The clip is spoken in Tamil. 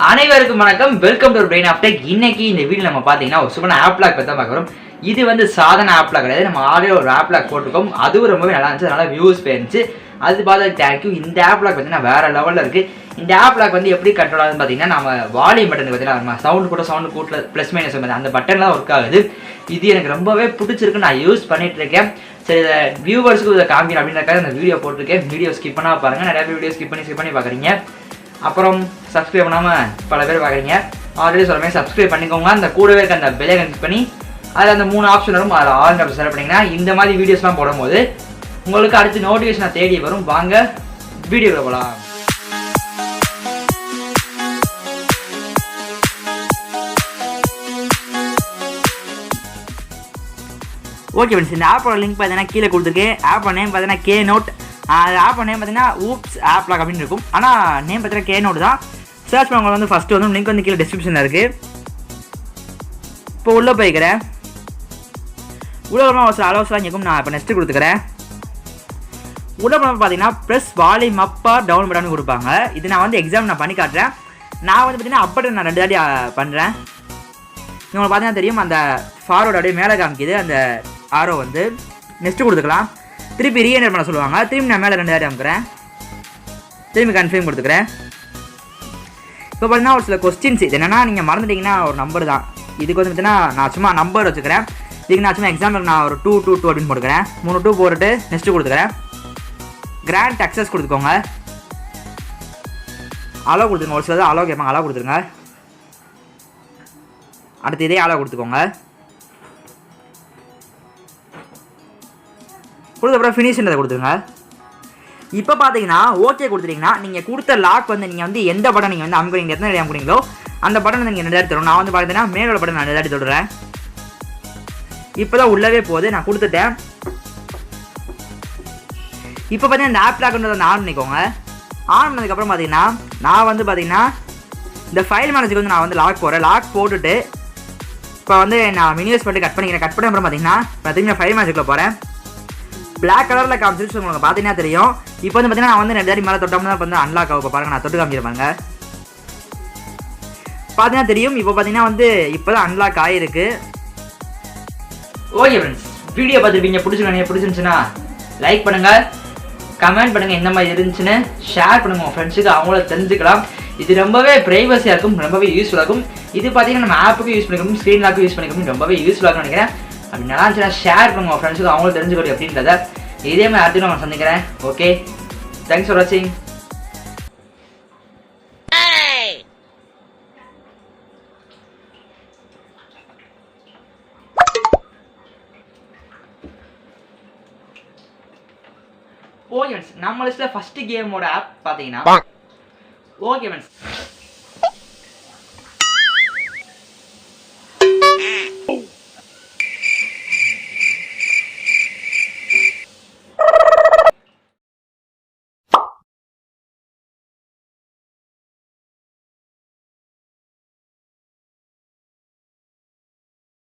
அனைவருக்கும் வணக்கம். Welcome to brain of tech. இன்னைக்கு இந்த வீடியோ நம்ம பார்த்தீங்கன்னா ஒரு சூப்பரான ஆப் லாக் பற்றி தான் பார்க்குறோம். இது வந்து சாதாரண ஆப் லாக் கிடையாது. நம்ம ஆல்ரெடி ஒரு ஆப் லாக் போட்டிருக்கோம். அதுவும் ரொம்பவே நல்லா இருந்துச்சு, நல்லா வியூஸ் போயிருந்துச்சு. அது பார்த்து தேங்க்யூ. இந்த ஆப் லாக் பார்த்தீங்கன்னா வேற லெவலில் இருக்குது. இந்த ஆப் லாக் வந்து எப்படி கண்ட்ரோல் ஆகுதுன்னு பார்த்தீங்கன்னா, நம்ம வால்யூம் பட்டன் பார்த்தீங்கன்னா நம்ம சவுண்ட் கூட சவுண்ட் கூட்டில் ப்ளஸ் மைனஸ் அந்த பட்டன்லாம் ஒர்க் ஆகுது. இது எனக்கு ரொம்பவே பிடிச்சிருக்கு, நான் யூஸ் பண்ணிட்டு இருக்கேன். சரி, இதை வியூவர்ஸுக்கு இதை காமிக்கணும் அப்படின்றக்காக இந்த வீடியோ போட்டிருக்கேன். வீடியோ ஸ்கிப் பண்ணால் பாருங்கள். நிறைய வீடியோ ஸ்கிப் பண்ணி பார்க்குறீங்க. அப்புறம் சப்ஸ்கிரைப் பண்ணாமல் பல பேர் பார்க்குறீங்க. ஆல்ரெடி சொல்லுமே சப்ஸ்கிரைப் பண்ணிக்கோங்க. அந்த கூடவே இருக்க அந்த பெல்லை கிளிக் பண்ணி அதில் அந்த 3 ஆப்ஷன் வரும். அதில் ஆல் ஆப்ஷன் செலக்ட் பண்ணிங்கன்னா இந்த மாதிரி வீடியோஸ்லாம் போடும்போது உங்களுக்கு அடுத்து நோட்டிஃபிகேஷன் தேடி வரும். வாங்க வீடியோவில் போகலாம். ஓகே ஃப்ரெண்ட்ஸ், இந்த ஆப்போட லிங்க் பார்த்தீங்கன்னா கீழே கொடுத்துருக்கேன். ஆப்போட நேம் பார்த்தீங்கன்னா கே நோட். ஆப்போட நேம் பார்த்தீங்கன்னா ஊப்ஸ் ஆப் லாக் அப்படின்னு இருக்கும். ஆனால் நேம் பார்த்தீங்கன்னா கே நோட் தான். சர்ச் பண்ணவங்க வந்து ஃபஸ்ட்டு வந்து லிங்க் வந்து கீழே டிஸ்கிரிப்ஷனில் இருக்குது. இப்போ உள்ளே போய்க்கிறேன். உள்ளே ஒரு சில அலோஸ்லாம் கேட்கும். நான் இப்போ நெக்ஸ்ட்டு கொடுத்துக்கிறேன். உள்ளே போனால் பார்த்தீங்கன்னா ப்ரெஸ் வால்யூம் அப்பா டவுன் பட்டன் கொடுப்பாங்க. இது நான் வந்து எக்ஸாம் நான் பண்ணி காட்டுறேன். நான் வந்து பார்த்தீங்கன்னா அப்படி நான் 2 தாட்டி பண்ணுறேன். உங்களுக்கு பார்த்தீங்கன்னா தெரியும், அந்த ஃபார்வர்டு அப்படியே மேலே காமிக்குது. அந்த ஆரோ வந்து நெக்ஸ்ட்டு கொடுத்துக்கலாம். திருப்பி ரீஎன்டர் பண்ண சொல்லுவாங்க. திரும்பி நான் மேலே 2 தாட்டி அமுக்கிறேன். திரும்பி கன்ஃபார்ம் கொடுத்துக்கிறேன். இப்போ பார்த்தீங்கன்னா ஒரு சில கொஸ்டின்ஸ் இது என்னென்னா, நீங்கள் மறந்துட்டிங்கன்னா ஒரு நம்பர் தான். இதுக்கு வந்து பார்த்தீங்கன்னா நான் சும்மா நம்பர் வச்சுக்கிறேன். இதுக்கு நான் சும்மா எக்ஸாம்பிள் நான் ஒரு 222 அப்படின்னு போட்டுக்கிறேன். 3 2 போட்டுட்டு நெக்ஸ்ட்டு கொடுத்துக்கிறேன். கிராண்ட் அக்சஸ் கொடுத்துக்கோங்க. அலோ கொடுத்துருங்க. ஒரு சிலது அலோ கேட்பாங்க, அலோ கொடுத்துருங்க. அடுத்து இதே அலோ கொடுத்துக்கோங்க. கொடுத்தப்பறம் ஃபினிஷ்ன்றதை கொடுத்துருங்க. இப்போ பார்த்தீங்கன்னா ஓகே கொடுத்துட்டீங்கன்னா நீங்கள் கொடுத்த லாக் வந்து நீங்கள் வந்து எந்த பட்டன் நீங்கள் வந்து அமுக்குறீங்க, எத்தனை இடம் அமுக்குறீங்களோ அந்த பட்டன் வந்து நீங்கள் 2 தாட்டி தரும். நான் வந்து பார்த்தீங்கன்னா மேலோட பட்டன் நான் 2 தாட்டி தொடுறேன். இப்போ தான் உள்ளவே போகுது. நான் கொடுத்துட்டேன். இப்போ பார்த்தீங்கன்னா இந்த ஆப் லாக்ன்றதை வந்து ஆன் பண்ணிக்கோங்க. ஆன் பண்ணதுக்கப்புறம் பார்த்தீங்கன்னா நான் வந்து பார்த்தீங்கன்னா இந்த ஃபைல் மேனேஜருக்கு வந்து நான் வந்து லாக் போடுறேன். லாக் போட்டுட்டு இப்போ வந்து நான் மினிமைஸ் பண்ணி கட் பண்ணிக்கிறேன். கட் பண்ண அப்புறம் பார்த்தீங்கன்னா பார்த்தீங்கன்னா ஃபைல் மேனேஜருக்குள்ள போகிறேன். பிளாக் கலரில் காமிச்சிருச்சு, உங்களுக்கு பார்த்தீங்கன்னா தெரியும். இப்போ வந்து பார்த்தீங்கன்னா நான் வந்து 2 தாட்டி மேலே தொட்டோம்னா தான் வந்து அன்லாக் ஆகும். பாருங்கள், நான் தொட்டு காமிச்சிருப்பாங்க, பார்த்தீங்கன்னா தெரியும். இப்போ பார்த்தீங்கன்னா வந்து இப்போ தான் அன்லாக் ஆகிருக்கு. ஓகே ஃப்ரெண்ட்ஸ், வீடியோ பார்த்துருப்பீங்க. பிடிச்சிருந்துச்சுன்னா லைக் பண்ணுங்கள், கமெண்ட் பண்ணுங்கள், எந்த மாதிரி இருந்துச்சுன்னு ஷேர் பண்ணுங்கள் உங்கள் ஃப்ரெண்ட்ஸுக்கு, அவங்கள தெரிஞ்சுக்கலாம். இது ரொம்பவே ப்ரைவசியாக இருக்கும், ரொம்பவே யூஸ்ஃபுல்லாக இருக்கும். இது பார்த்தீங்கன்னா நம்ம ஆப்புக்கு யூஸ் பண்ணிக்கணும், ஸ்க்ரீன் லாக்கு யூஸ் பண்ணிக்கணும், ரொம்பவே யூஸ்ஃபுல்லாக நினைக்கிறேன். அப்படி நல்லா இருந்துச்சுன்னா ஷேர் பண்ணுங்க உங்கள் ஃப்ரெண்ட்ஸுக்கு, அவங்களும் தெரிஞ்சுக்கணும் அப்படின்றத. இதே மாதிரி அடுத்து நான் சந்திக்கிறேன். ஓகே, தேங்க்ஸ் ஃபார் வாட்சிங். ஓகே ஃப்ரெண்ட்ஸ், நம்ம லிஸ்ட்டில் ஃபஸ்ட்டு கேமோட ஆப் பார்த்தீங்கன்னா ஓகே ஃப்ரெண்ட்ஸ்